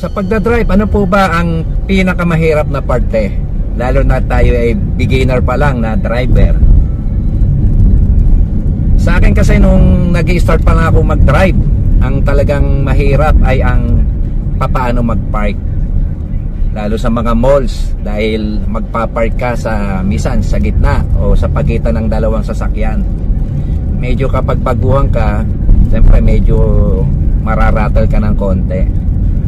Sa pagdadrive, ano po ba ang pinakamahirap na parte? Lalo na tayo ay beginner pa lang na driver. Sa akin kasi nung nag-i-start pa lang ako mag-drive, ang talagang mahirap ay ang papaano mag-park. Lalo sa mga malls, dahil magpa-park ka sa misan sa gitna o sa pagitan ng dalawang sasakyan. Medyo kapag baguhan ka, siyempre medyo mararatal ka ng konti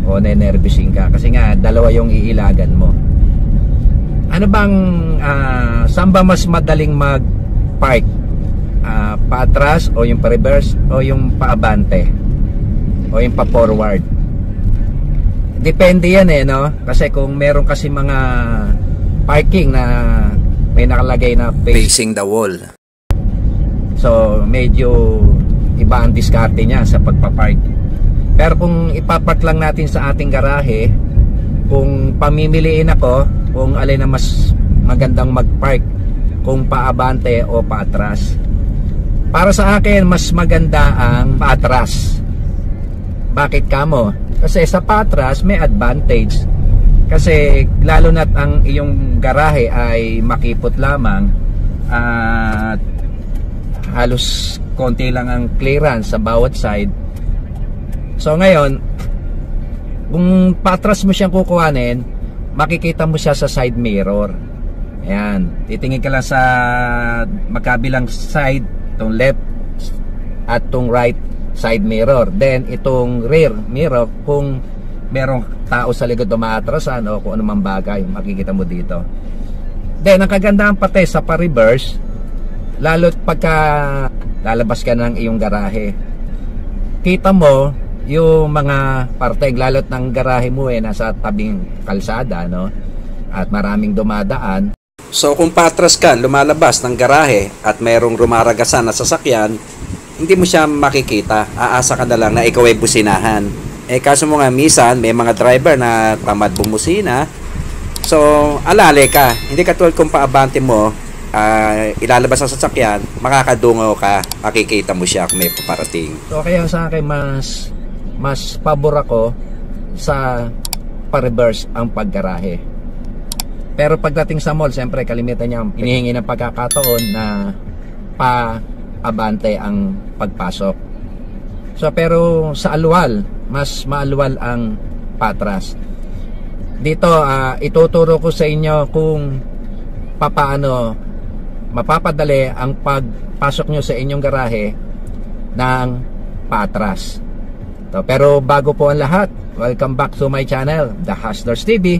o nenervyusin ka kasi nga dalawa yung iilagan mo. Ano bang saan ba mas madaling mag-park? Paatras o yung pa-reverse o yung paabante o yung pa-forward? Depende yan no? Kasi kung meron kasi mga parking na may nakalagay na facing the wall, so medyo iba ang diskarte niya sa pagpapark. Pero kung ipapark lang natin sa ating garahe, kung pamimiliin ako kung alin na mas magandang magpark, kung paabante o paatras, para sa akin mas maganda ang paatras. Bakit kamo? Kasi sa paatras may advantage, kasi lalo na't ang iyong garahe ay makipot lamang at halos konti lang ang clearance sa bawat side. So ngayon, kung patras mo siyang kukuhanin, makikita mo siya sa side mirror. Ayan, titingin ka lang sa magkabilang side, itong left at itong right side mirror. Then itong rear mirror, kung merong tao sa likod umatrasan o kung anumang bagay, makikita mo dito. Then ang kagandahan pati sa pa-reverse, lalo't pagka lalabas ka ng iyong garahe, kita mo yung mga parte, lalo't ng garahe mo nasa tabing kalsada, no? At maraming dumadaan. So kung patras ka, lumalabas ng garahe at mayroong rumaragasan na sasakyan, hindi mo siya makikita. Aasa ka na lang na ikaw ay businahan. Kaso mo nga minsan may mga driver na tamad bumusina, so alale ka. Hindi katulad kung paabante mo, ilalabas ang sasakyan, makakadungaw ka, makikita mo siya kung may paparating. So kaya sa akin mas pabor ako sa pa-reverse ang paggarahe. Pero pagdating sa mall, siyempre kalimitan niya hinihingi ng pagkakataon na pa-abante ang pagpasok. So pero sa alwal, mas maalwal ang patras. Dito ituturo ko sa inyo kung papaano mapapadali ang pagpasok nyo sa inyong garahe ng patras. Pero bago po ang lahat, welcome back to my channel, The Hustlers TV.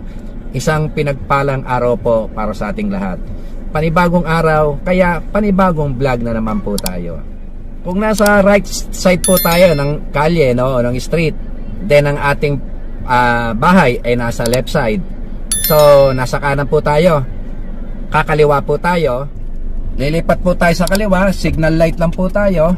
Isang pinagpalang araw po para sa ating lahat. Panibagong araw, kaya panibagong vlog na naman po tayo. Kung nasa right side po tayo ng kalye, no, ng street, then ang ating bahay ay nasa left side. So nasa kanan po tayo, kakaliwa po tayo, lilipat po tayo sa kaliwa, signal light lang po tayo.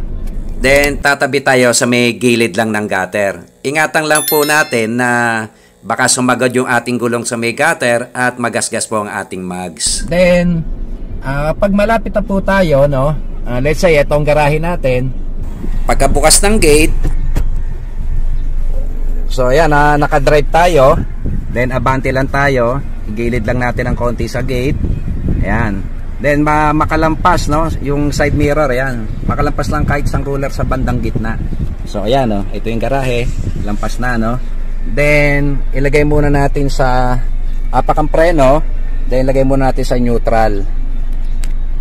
Then tatabi tayo sa may gilid lang ng gutter. Ingatan lang po natin na baka sumagad yung ating gulong sa may gutter at magasgas po ang ating mugs. Then pag malapit na po tayo, no, let's say itong garahe natin, pagkabukas ng gate, so ayan, nakadrive tayo, then abante lang tayo, gilid lang natin ng konti sa gate. Ayan. Then makalampas, no, yung side mirror, ayan, makalampas lang kahit isang ruler sa bandang gitna. So ayan, no, ito yung garahe, lampas na, no. Then ilagay muna natin sa apakang preno, then ilagay muna natin sa neutral.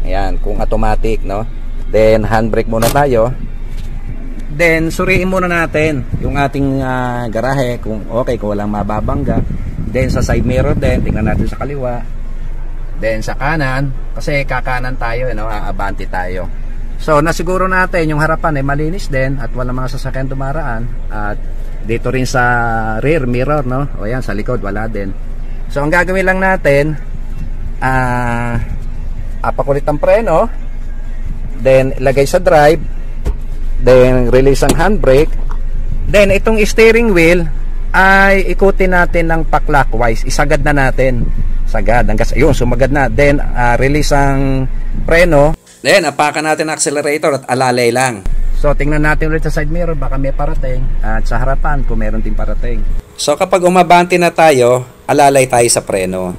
Ayan, kung automatic, no. Then handbrake muna tayo. Then suriin muna natin yung ating garahe kung okay, kung walang mababangga. Then sa side mirror din, tingnan natin sa kaliwa. Then sa kanan, kasi kakanan tayo, no, aabante tayo. So nasiguro natin yung harapan ay malinis din at walang mga sasakyan dumaraan. At dito rin sa rear mirror, no, o yan sa likod wala din. So ang gagawin lang natin, apakulit ang preno, then ilagay sa drive, then release ang handbrake, then itong steering wheel ay ikutin natin ng pa-clockwise, isagad na natin. Sagad, hanggang yun, sumagad na. Then release ang preno. Then apakan natin ang accelerator at alalay lang. So So tingnan natin ulit sa side mirror, baka may parating, at sa harapan kung meron din parating. So kapag umabante na tayo, alalay tayo sa preno.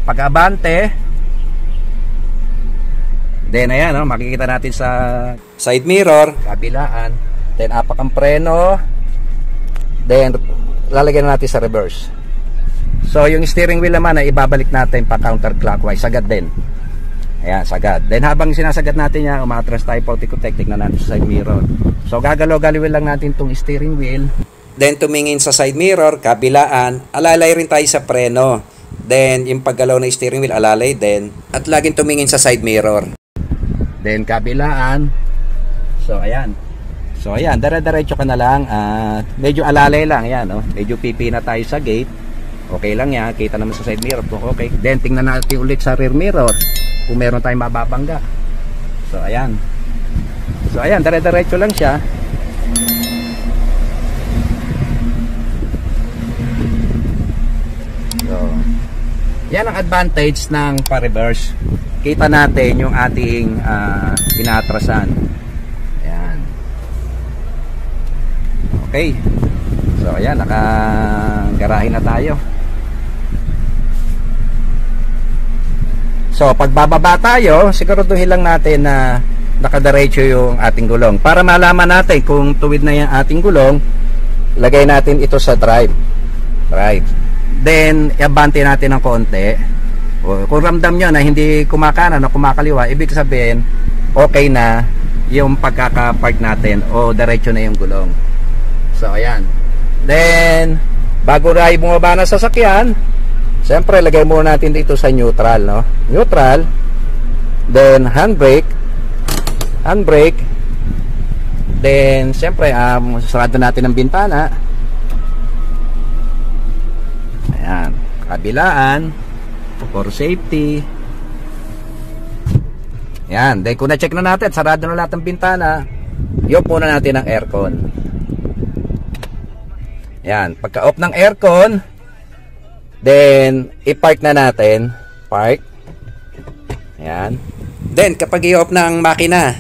Pag abante, then ayan, makikita natin sa side mirror, kabilaan, then apak ang preno, then lalagyan natin sa reverse. So yung steering wheel naman ay ibabalik natin pa counterclockwise, sagad din. Ayan, sagad. Then habang sinasagad natin yan, umatras tayo pautik-utik, tignan natin sa side mirror. So gagalaw-galawin lang natin itong steering wheel. Then tumingin sa side mirror, kabilaan, alalay rin tayo sa preno. Then yung paggalaw na steering wheel, alalay din. At laging tumingin sa side mirror. Then kabilaan. So ayan. So ayan, dire-diretso ka na lang. Medyo alalay lang, ayan. Medyo pipi na tayo sa gate. Okay lang yan, kita naman sa side mirror. Okay. Then tingnan natin ulit sa rear mirror kung meron tayong mababangga. So ayan. So ayan, dire-diretso lang siya. So yan ang advantage ng pa-reverse. Kita natin yung ating inatrasan. Ayan. Okay. So ayan, nakagarahe na tayo. So pag bababa tayo, siguraduhin lang natin na nakadiretso yung ating gulong. Para malaman natin kung tuwid na yung ating gulong, lagay natin ito sa drive. Then iabante natin ng konti. Kung ramdam nyo na hindi kumakanan o kumakaliwa, ibig sabihin okay na yung pagkaka-park natin o diretso na yung gulong. So ayan. Then bago na bumaba na sa sasakyan, siyempre lagay muna natin dito sa neutral, no? Neutral. Then handbrake. Then siyempre sarado natin ang bintana. Ayan, kabilaan for safety. Ayan, then kung na-check na natin, sarado na lahat ng bintana, i-off muna natin ang aircon. Ayan, pagka-off ng aircon, then i-park na natin. Park. Ayan. Then kapag i-off na ang makina,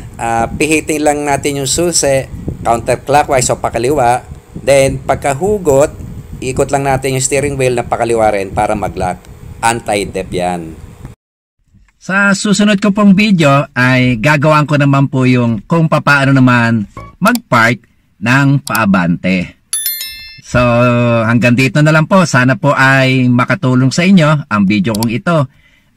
pihitin lang natin yung susi counterclockwise o pakaliwa. Then pagkahugot, ikot lang natin yung steering wheel na pakaliwa rin para mag-lock. Anti-dep yan. Sa susunod ko pong video ay gagawin ko naman po yung kung paano naman mag-park ng paabante. So hanggang dito na lang po. Sana po ay makatulong sa inyo ang video kong ito.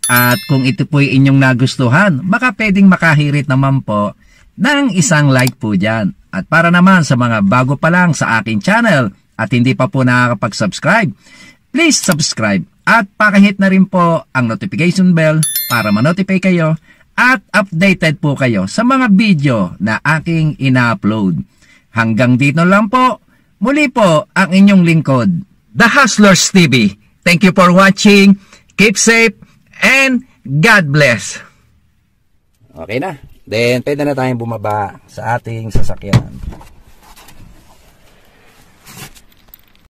At kung ito po ay inyong nagustuhan, baka pwedeng makahirit naman po ng isang like po dyan. At para naman sa mga bago pa lang sa aking channel at hindi pa po nakakapag-subscribe, please subscribe at pakihit na rin po ang notification bell para ma-notify kayo at updated po kayo sa mga video na aking ina-upload. Hanggang dito lang po. Muli po ang inyong lingkod, The Hustlers TV. Thank you for watching. Keep safe and God bless. Okay na. Then pwede na tayong bumaba sa ating sasakyan.